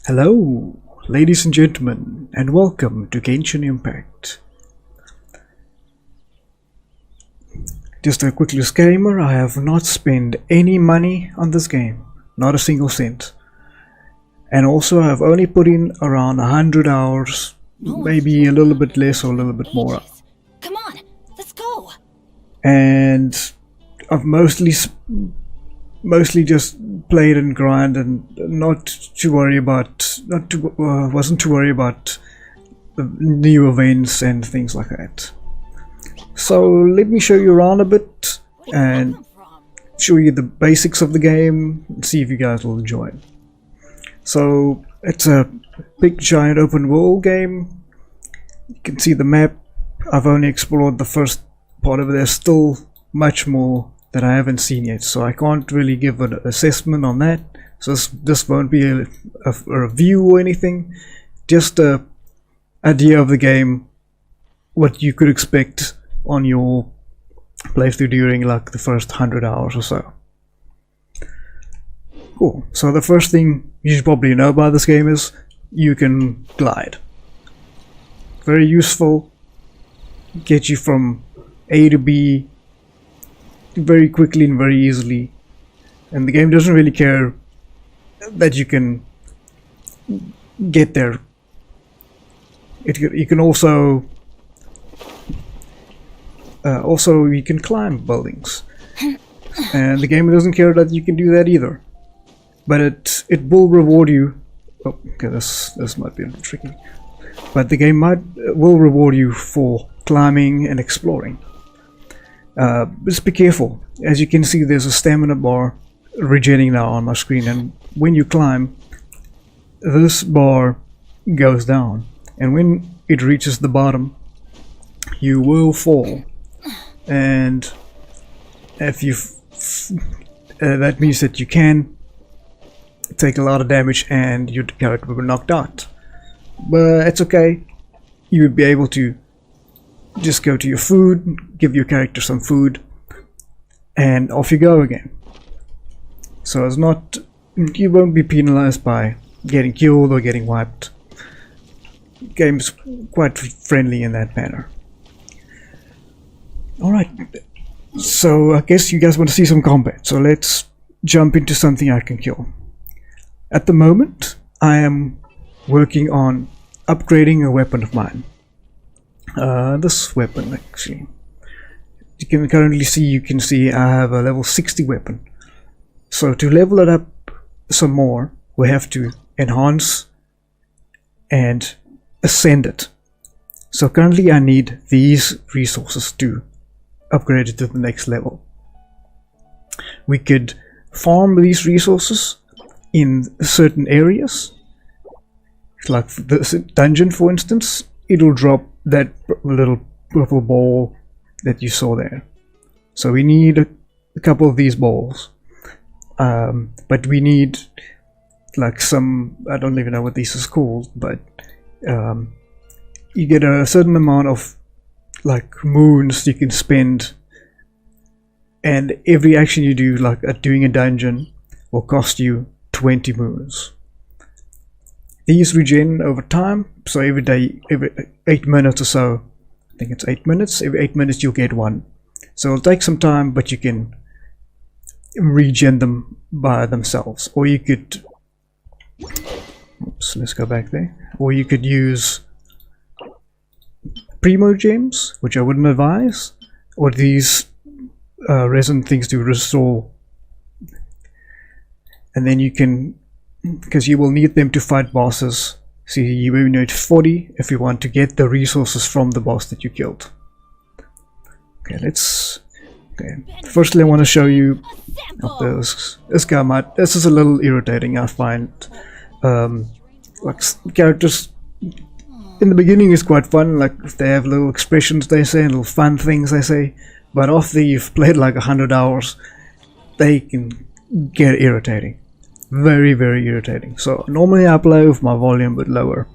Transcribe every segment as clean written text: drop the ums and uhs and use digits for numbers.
Hello, ladies and gentlemen, and welcome to Genshin Impact. Just a quick disclaimer, I have not spent any money on this game, not a single cent. And also I have only put in around 100 hours, maybe a little bit less or a little bit more. Come on, let's go. And I've mostly just played and grind and wasn't too worried about the new events and things like that. So let me show you around a bit and show you the basics of the game and see if you guys will enjoy it. So it's a big giant open world game. You can see the map. I've only explored the first part of it. There's still much more that I haven't seen yet, so I can't really give an assessment on that. So this won't be a review or anything, just a idea of the game, what you could expect on your playthrough during like the first 100 hours or so. Cool. So the first thing you should probably know about this game is you can glide. Very useful. Get you from A to B very quickly and very easily, and the game doesn't really care that you can get there. You can also you can climb buildings, and the game doesn't care that you can do that either. But it will reward you. Oh, okay, this might be a little tricky, but the game will reward you for climbing and exploring. Just be careful. As you can see, there's a stamina bar regenerating now on my screen, and when you climb, this bar goes down, and when it reaches the bottom, you will fall. And if you that means that you can take a lot of damage and your character will be knocked out. But it's okay. You would be able to just go to your food, give your character some food, and off you go again. So it's not, you won't be penalized by getting killed or getting wiped. Game's quite friendly in that manner. Alright, so I guess you guys want to see some combat, so let's jump into something I can kill. At the moment, I am working on upgrading a weapon of mine. This weapon, actually, you can currently see, I have a level 60 weapon. So to level it up some more, we have to enhance and ascend it. So currently I need these resources to upgrade it to the next level. We could farm these resources in certain areas, like this dungeon for instance. It'll drop that little purple ball that you saw there. So we need a couple of these balls, but we need like some, I don't even know what this is called, but you get a certain amount of like moons you can spend, and every action you do, like doing a dungeon, will cost you 20 moons. These regen over time, so every day, every 8 minutes or so, I think it's 8 minutes, every 8 minutes you'll get one. So it'll take some time, but you can regen them by themselves. Or you could, oops, let's go back there. Or you could use Primo Gems, which I wouldn't advise, or these resin things to restore. And then you can, because you will need them to fight bosses. See, you will need 40 if you want to get the resources from the boss that you killed. Okay, firstly I want to show you this guy this is a little irritating, I find. Like characters in the beginning is quite fun, like if they have little expressions they say, little fun things they say, but after you've played like 100 hours, they can get irritating. Very, very irritating. So normally I play with my volume a bit lower.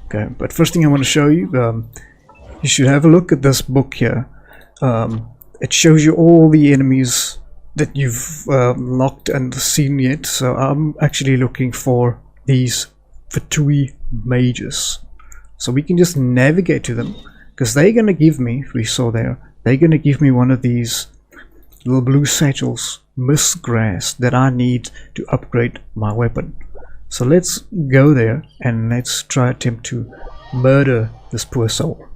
Okay, but first thing I want to show you, you should have a look at this book here. It shows you all the enemies that you've locked and seen yet. So I'm actually looking for these Fatui mages. So we can just navigate to them, because they're gonna give me, if we saw there, they're gonna give me one of these little blue satchels, mist grass, that I need to upgrade my weapon. So let's go there and let's try attempt to murder this poor soul.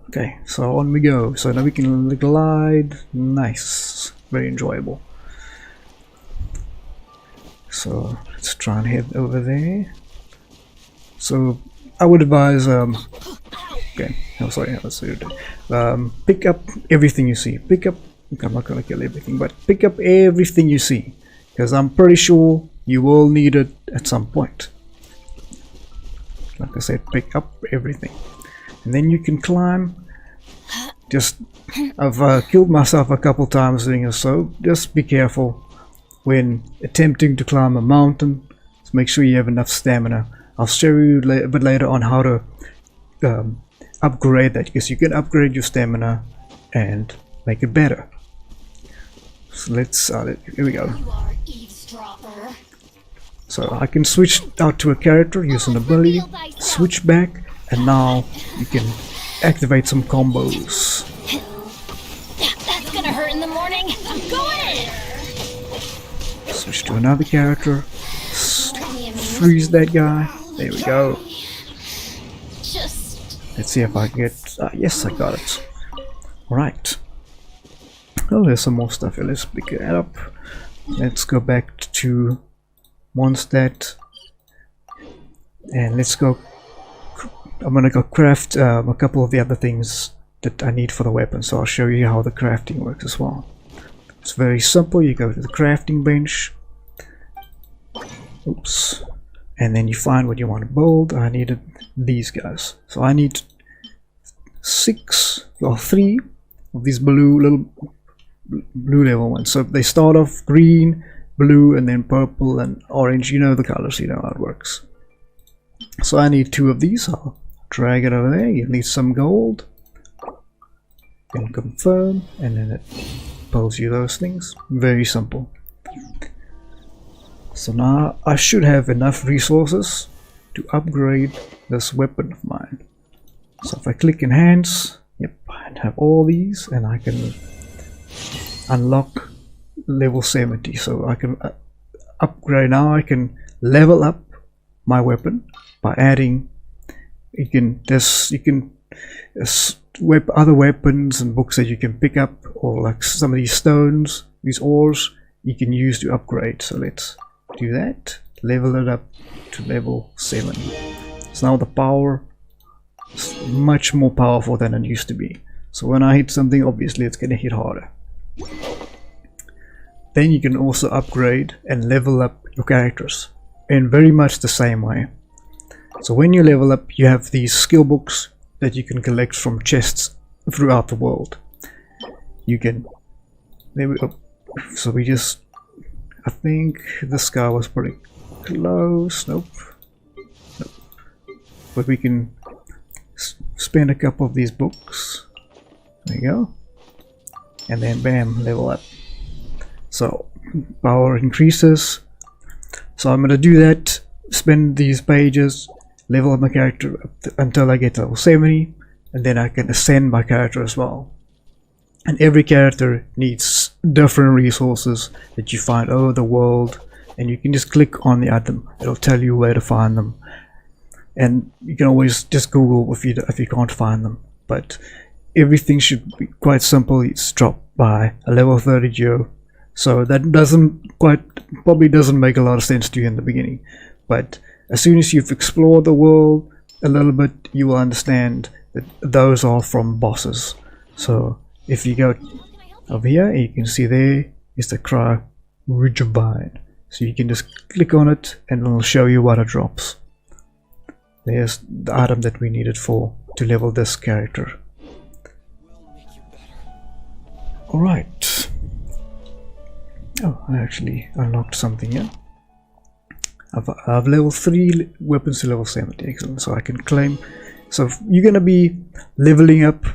Okay, so on we go. So now we can glide. Nice, very enjoyable. So let's try and head over there. So I would advise okay, oh sorry, let's do it. Pick up everything you see. Pick up, I'm not gonna kill everything, but pick up everything you see, because I'm pretty sure you will need it at some point. Like I said, pick up everything, and then you can climb. Just I've killed myself a couple times doing it, so just be careful when attempting to climb a mountain. So make sure you have enough stamina. I'll show you a bit later on how to upgrade that, because you can upgrade your stamina and make it better. So let's here we go. You are eavesdropper. So I can switch out to a character, use an ability, switch back, and now you can activate some combos. That's gonna hurt in the morning. I'm going in. Switch to another character, freeze that guy. There we go. Let's see if I get. Yes, I got it. Alright. Oh, there's some more stuff here. Let's pick it up. Let's go back to Mondstadt. And let's go. I'm gonna go craft a couple of the other things that I need for the weapon. So I'll show you how the crafting works as well. It's very simple. You go to the crafting bench. Oops. And then you find what you want to build. I needed these guys. So I need 3 of these blue level ones. So they start off green, blue, and then purple and orange. You know the colors, you know how it works. So I need 2 of these. I'll drag it over there. You need some gold. And confirm, and then it pulls you those things. Very simple. So now I should have enough resources to upgrade this weapon of mine. So if I click enhance, yep, I have all these, and I can unlock level 70. So I can upgrade now. I can level up my weapon by adding. Other weapons and books that you can pick up, or like some of these stones, these ores, you can use to upgrade. So let's do that. Level it up to level 7. So now the power is much more powerful than it used to be. So when I hit something, obviously it's going to hit harder. Then you can also upgrade and level up your characters in very much the same way. So when you level up, you have these skill books that you can collect from chests throughout the world. You can. There we go. So we just. I think this guy was pretty close. Nope. But we can spend a couple of these books. There you go. And then bam, level up. So power increases. So I'm gonna do that. Spend these pages. Level up my character until I get to level 70, and then I can ascend my character as well. And every character needs different resources that you find over the world, and you can just click on the item. It'll tell you where to find them, and you can always just Google if you can't find them. But everything should be quite simple. It's dropped by a level 30 Geo, so that probably doesn't make a lot of sense to you in the beginning, but as soon as you've explored the world a little bit, you will understand that those are from bosses. So if you go over here, you can see there is the Cry Ridgevine. So you can just click on it and it'll show you what it drops. There's the item that we needed to level this character. Alright. Oh, I actually unlocked something here. I've level 3 weapons to level 70. Excellent. So I can claim. So you're gonna be leveling up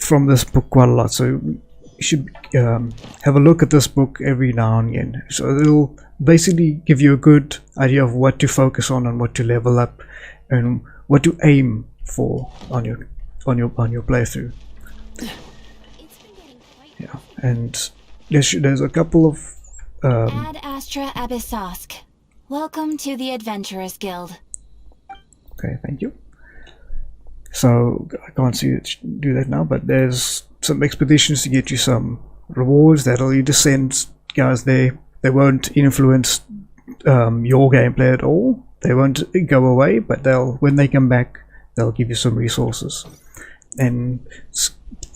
from this book quite a lot, so you should have a look at this book every now and again. So it'll basically give you a good idea of what to focus on and what to level up and what to aim for on your playthrough. Yeah, and there's a couple of Ad Astra Abyssosk. Welcome to the Adventurers Guild. okay, thank you. So I can't see it do that now, but there's some expeditions to get you some rewards that'll either send guys there. They won't influence your gameplay at all. They won't go away, but when they come back, they'll give you some resources. And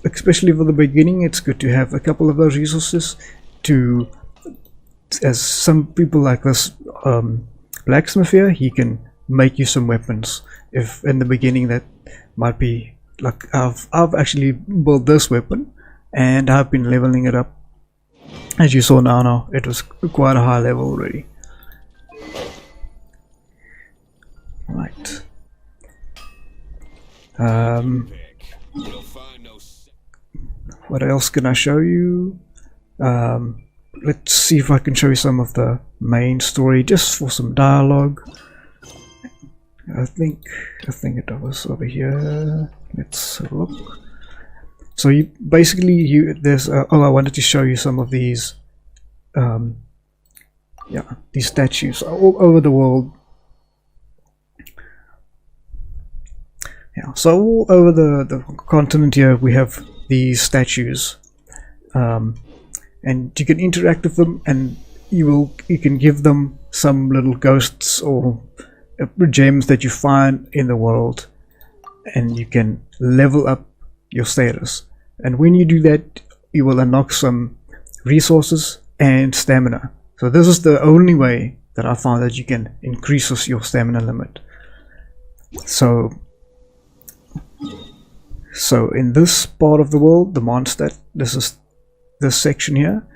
especially for the beginning, it's good to have a couple of those resources to, as some people like this blacksmith here, he can make you some weapons. If in the beginning that might be like, I've actually built this weapon and I've been leveling it up. As you saw now it was quite a high level already. Right. What else can I show you? Let's see if I can show you some of the main story just for some dialogue. I think it was over here. Let's have a look. So you basically there's I wanted to show you some of these these statues all over the world. Yeah, so all over the continent here we have these statues, and you can interact with them, and you can give them some little ghosts or gems that you find in the world, and you can level up your status. And when you do that, you will unlock some resources and stamina. So this is the only way that I found that you can increase your stamina limit. So in this part of the world, the monster, this section here,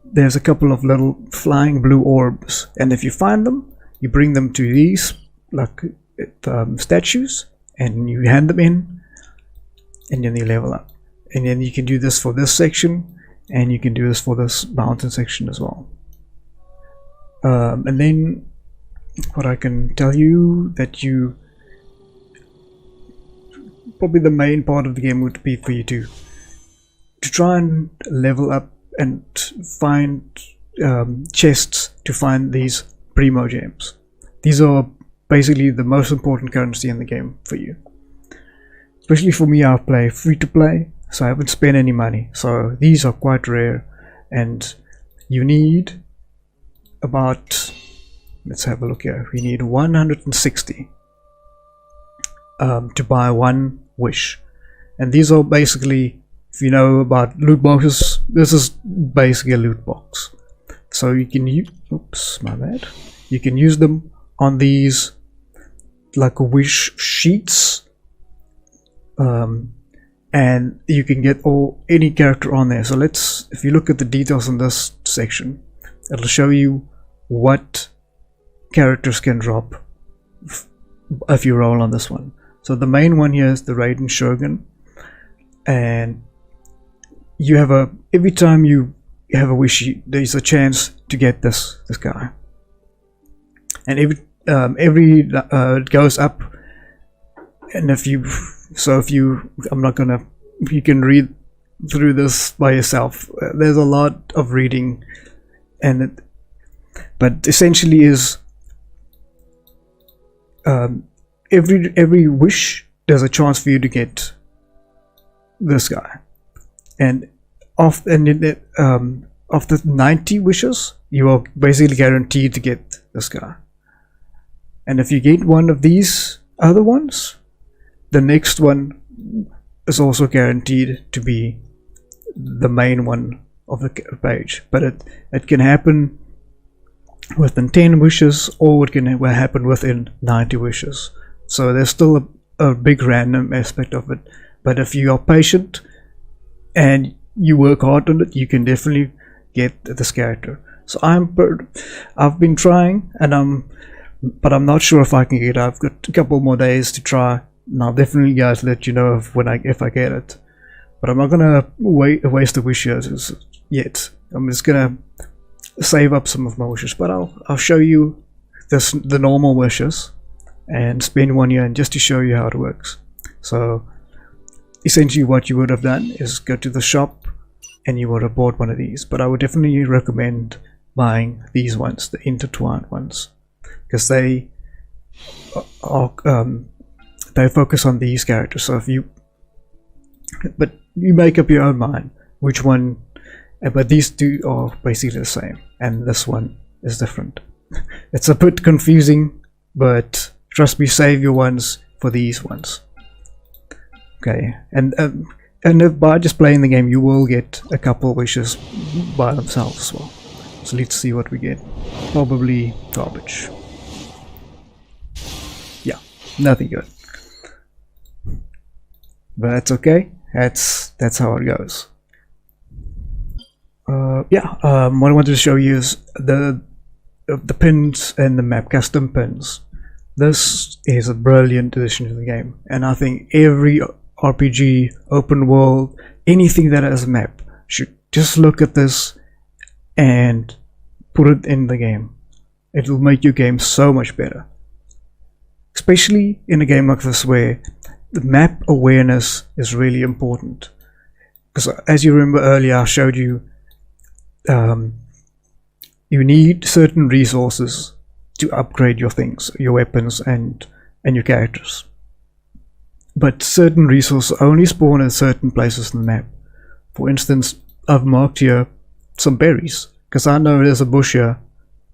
there's a couple of little flying blue orbs, and if you find them, you bring them to these like statues, and you hand them in, and then you level up. And then you can do this for this section, and you can do this for this mountain section as well. And then what I can tell you, that probably the main part of the game would be for you to try and level up and find chests to find these primo gems. These are basically the most important currency in the game for you. Especially for me, I play free to play, so I haven't spent any money. So these are quite rare, and you need about, let's have a look here, we need 160 to buy one wish. And these are basically, if you know about loot boxes, this is basically a loot box. So you can use, oops, my bad, you can use them on these like wish sheets, and you can get any character on there. So if you look at the details in this section, it'll show you what characters can drop if you roll on this one. So the main one here is the Raiden Shogun, and you have every time you have a wish, there's a chance to get this guy, and it goes up. And you can read through this by yourself. There's a lot of reading, but essentially is every wish there's a chance for you to get this guy, and after 90 wishes you are basically guaranteed to get this guy. And if you get one of these other ones, the next one is also guaranteed to be the main one of the page. But it can happen within 10 wishes, or it can happen within 90 wishes. So there's still a big random aspect of it. But if you are patient and you work hard on it, you can definitely get this character. So I've been trying, but I'm not sure if I can get it. I've got a couple more days to try, and I'll definitely guys let you know if I get it. But I'm not gonna waste the wishes yet. I'm just gonna save up some of my wishes, but I'll show you the normal wishes and spend 1 year just to show you how it works. So essentially what you would have done is go to the shop and you would have bought one of these, but I would definitely recommend buying these ones, the intertwined ones, because they focus on these characters. So but you make up your own mind which one, but these two are basically the same and this one is different. It's a bit confusing, but trust me, save your ones for these ones. Okay, and if by just playing the game you will get a couple wishes by themselves as well. So let's see what we get. Probably garbage. Yeah, nothing good. But that's okay. That's how it goes. What I wanted to show you is the pins and the map, custom pins. This is a brilliant addition to the game, and I think every RPG, open world, anything that has a map should just look at this and put it in the game. It will make your game so much better, especially in a game like this where the map awareness is really important. Because as you remember earlier, I showed you you need certain resources to upgrade your things, your weapons and your characters. But certain resources only spawn in certain places in the map. For instance, I've marked here some berries, because I know there's a bush here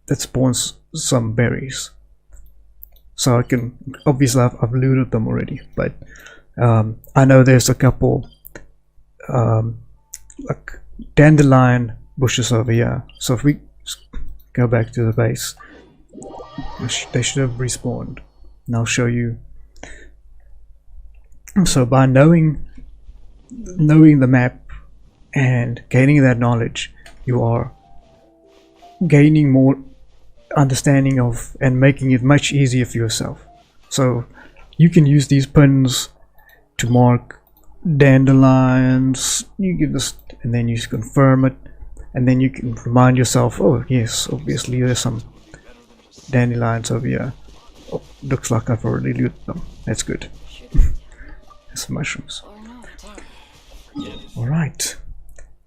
that spawns some berries. So I can, obviously I've looted them already, but I know there's a couple like dandelion bushes over here. So if we go back to the base, they should have respawned, and I'll show you. So by knowing the map and gaining that knowledge, you are gaining more understanding of and making it much easier for yourself. So you can use these pins to mark dandelions. You can just, and then you confirm it, and then you can remind yourself, oh yes, obviously there's some dandelions over here. Oh, looks like I've already looted them. That's good. Some mushrooms. Alright.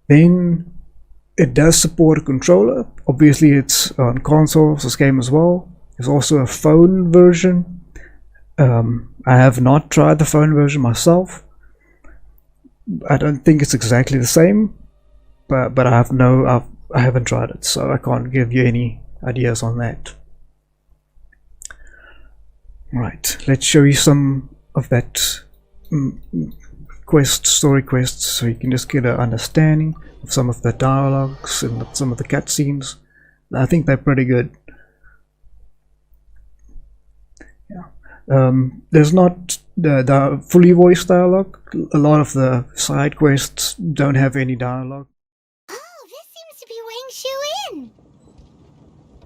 Then it does support a controller. Obviously it's on consoles, this game as well. There's also a phone version. I have not tried the phone version myself. I don't think it's exactly the same, but I haven't tried it, so I can't give you any ideas on that. Right, let's show you some of that story quests, so you can just get an understanding of some of the dialogues and some of the cutscenes. I think they're pretty good. Yeah, there's not the fully voiced dialogue. A lot of the side quests don't have any dialogue. Oh, this seems to be Wang Shu Inn.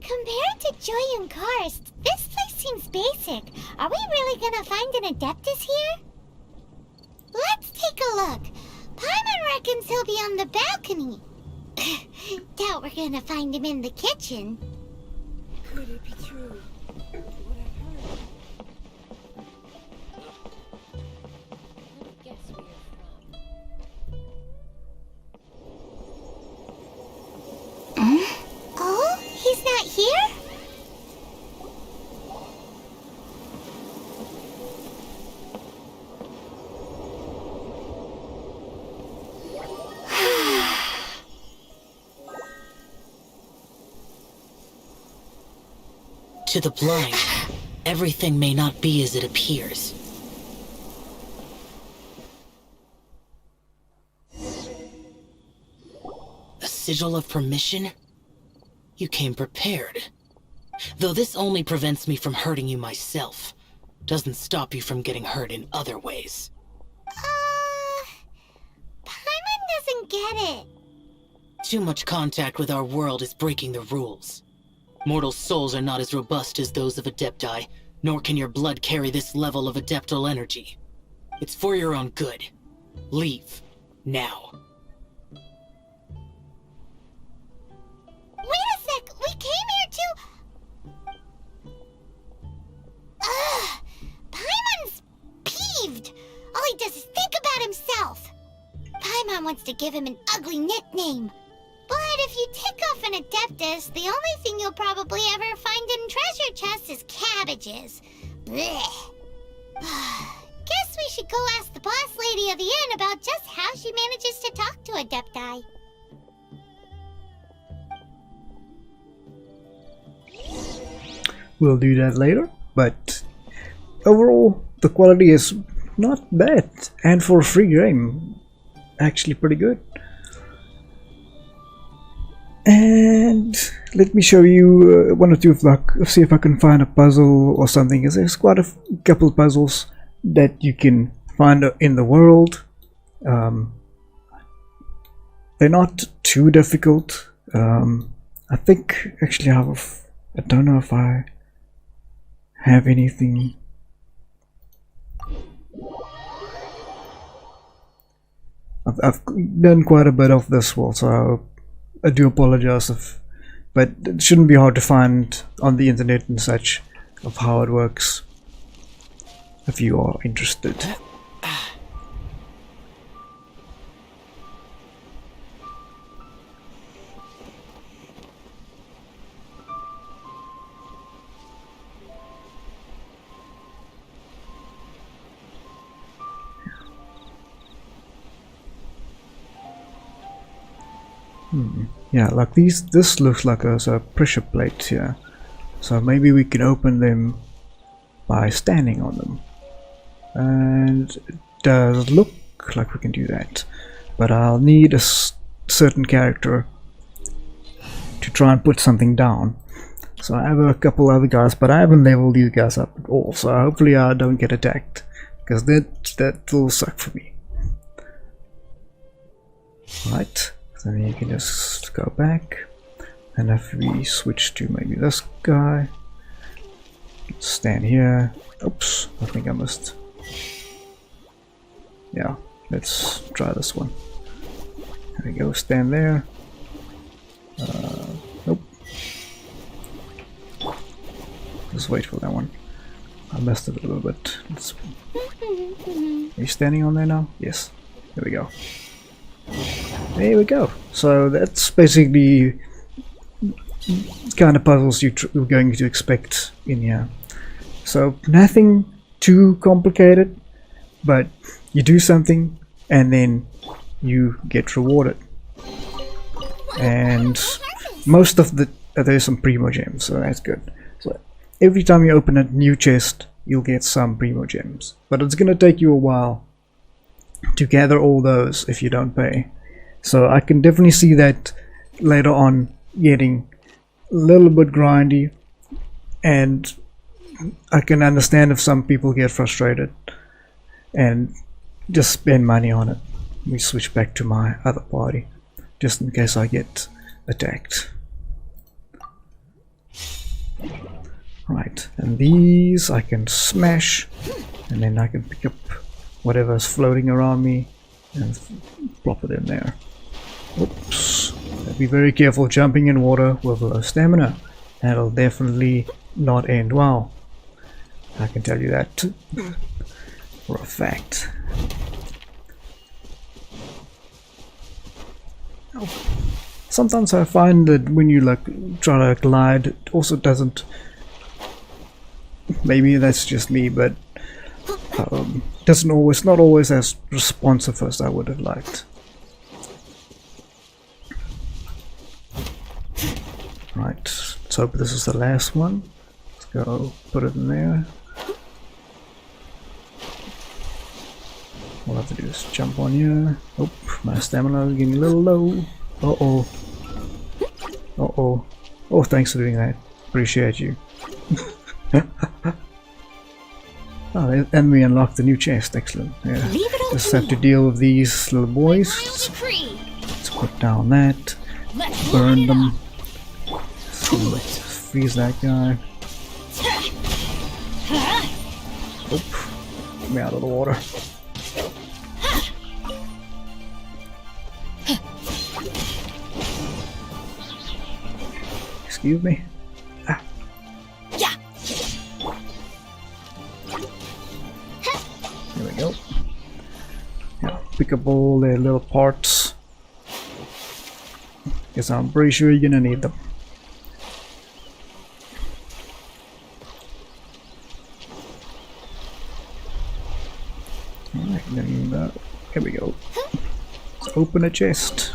Compared to Joy and Karst, this place seems basic. Are we really gonna find an Adeptus here? Let's take a look. Paimon reckons he'll be on the balcony. Doubt we're gonna find him in the kitchen. Could it be true? What I've heard? Let me guess where you're from. Oh, he's not here? To the blind, everything may not be as it appears. A sigil of permission? You came prepared. Though this only prevents me from hurting you myself, doesn't stop you from getting hurt in other ways. Paimon doesn't get it. Too much contact with our world is breaking the rules. Mortal souls are not as robust as those of Adepti, nor can your blood carry this level of adeptal energy. It's for your own good. Leave. Now. Wait a sec! We came here to... Ugh! Paimon's peeved! All he does is think about himself! Paimon wants to give him an ugly nickname. But if you tick off an Adeptus, the only thing you'll probably ever find in treasure chests is cabbages. Blech. Guess we should go ask the boss lady of the inn about just how she manages to talk to Adepti. We'll do that later, but overall the quality is not bad, and for a free game, actually pretty good. And let me show you one or two of luck, see if I can find a puzzle or something, because there's quite a couple of puzzles that you can find in the world. They're not too difficult. I think actually I don't know if I have anything. I've done quite a bit of this world, so I do apologize but it shouldn't be hard to find on the internet and such of how it works if you are interested. Yeah, like this looks like a pressure plate here, so maybe we can open them by standing on them, and it does look like we can do that, but I'll need a certain character to try and put something down. So I have a couple other guys, but I haven't leveled these guys up at all, so hopefully I don't get attacked, because that will suck for me. Right. So then you can just go back, and if we switch to maybe this guy, stand here. Oops, I think I missed. Yeah, let's try this one. There we go, stand there. Nope. Just wait for that one. I messed it a little bit. Are you standing on there now? Yes. There we go. There we go. So that's basically kind of puzzles you're going to expect in here. So nothing too complicated, but you do something and then you get rewarded. And most of there's some primo gems, so that's good. So every time you open a new chest, you'll get some primo gems, but it's gonna take you a while to gather all those if you don't pay. So I can definitely see that later on getting a little bit grindy, and I can understand if some people get frustrated and just spend money on it. Let me switch back to my other party just in case I get attacked. Right, and these I can smash, and then I can pick up whatever's floating around me and plop it in there. Oops. Be very careful jumping in water with low stamina. That'll definitely not end well. I can tell you that for a fact. Oh. Sometimes I find that when you try to glide, it also doesn't. Maybe that's just me, but not always as responsive as I would have liked. Right, let's hope this is the last one. Let's go put it in there. All I have to do is jump on you. Oh, my stamina is getting a little low. Uh-oh. Uh-oh. Oh, thanks for doing that. Appreciate you. Oh, and we unlocked the new chest. Excellent. Yeah. Just have to deal with these little boys. Let's put down that. Burn them. Freeze that guy. Oop. Get me out of the water. Excuse me. Yeah. There we go. Yeah, pick up all their little parts. Because I'm pretty sure you're gonna need them. Alright, then here we go. Let's open a chest.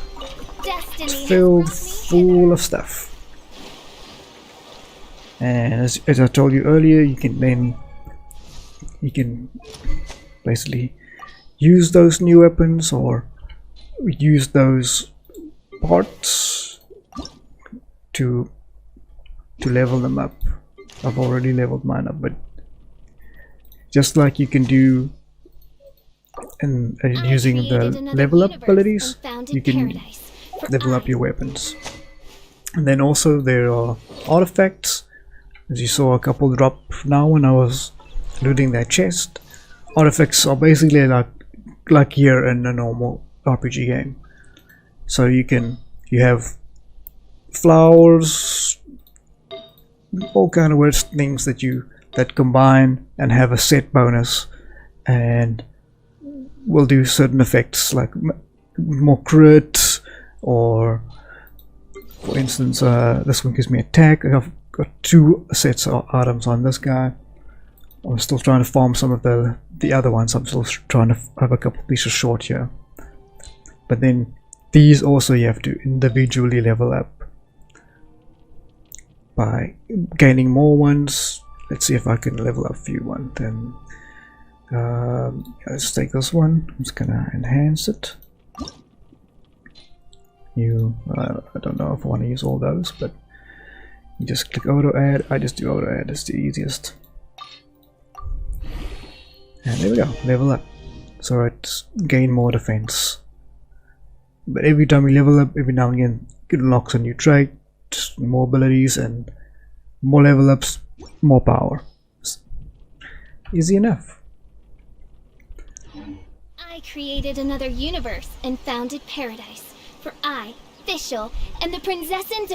Destiny It's has filled brought me full hither. of stuff. And as I told you earlier, you can basically use those new weapons or use those parts to level them up. I've already leveled mine up, but just like you can do and using the created another level up universe abilities, and founded you can paradise, for level I up your weapons. And then also there are artifacts, as you saw a couple drop now when I was looting that chest. Artifacts are basically like here in a normal RPG game. So you have flowers, all kind of weird things that combine and have a set bonus and will do certain effects like more crit, or for instance this one gives me attack. I've got 2 sets of items on this guy. I'm still trying to farm some of the other ones. I'm still trying to have a couple pieces short here. But then these also you have to individually level up by gaining more ones. Let's see if I can level up a few ones. Then let's take this one. I'm just gonna enhance it. I don't know if I want to use all those, but you just click auto add. I just do auto add. It's the easiest. And there we go, level up. So it's gain more defense. But every time you level up, every now and again, it unlocks a new trait, more abilities, and more level ups, more power. Easy enough. I created another universe and founded paradise, for I, Fischl, and the Prinzessin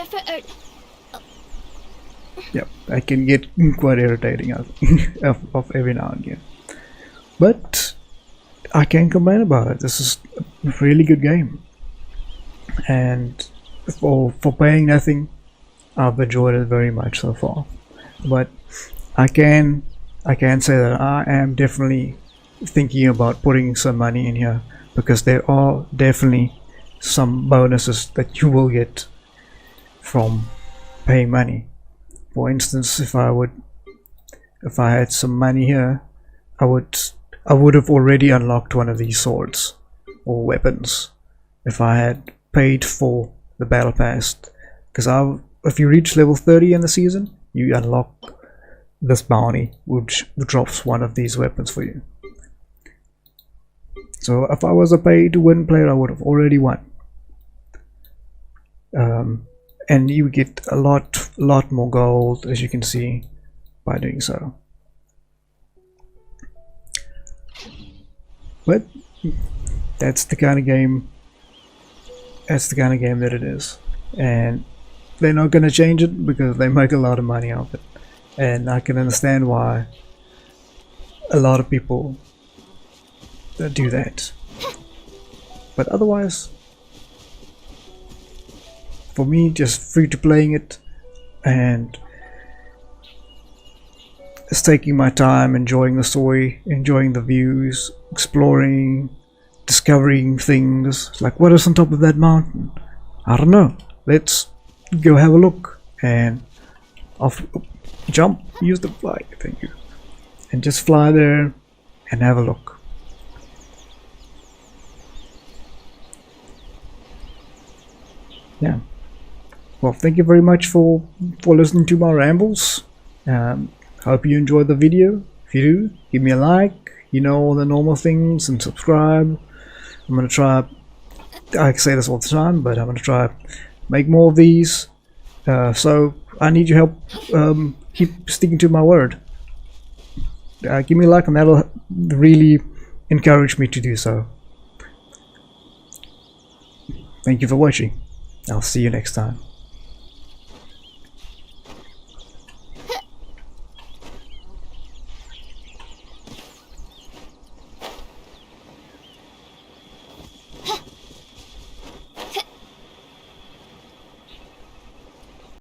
Yep, I can get quite irritating of every now and again. But I can't complain about it. This is a really good game. And for paying nothing, I've enjoyed it very much so far. But I can say that I am definitely thinking about putting some money in here, because there are definitely some bonuses that you will get from paying money. For instance, if I had some money here, I would have already unlocked one of these swords or weapons if I had paid for the battle pass. Because if you reach level 30 in the season, you unlock this bounty, which drops one of these weapons for you. So if I was a pay to win player, I would have already won. And you get a lot more gold, as you can see, by doing so. But that's the kind of game that it is, and they're not going to change it because they make a lot of money off it, and I can understand why a lot of people do that. But otherwise, for me, just free to playing it and just taking my time, enjoying the story, enjoying the views, exploring, discovering things like what is on top of that mountain. I don't know. Let's go have a look, and off, jump, use the fly, thank you, and just fly there and have a look. Yeah. Well, thank you very much for listening to my rambles. Hope you enjoyed the video. If you do, give me a like, you know, all the normal things, and subscribe. I'm gonna try, I say this all the time, but I'm gonna try make more of these. So I need your help. Keep sticking to my word. Give me a like, and that'll really encourage me to do so. Thank you for watching. I'll see you next time.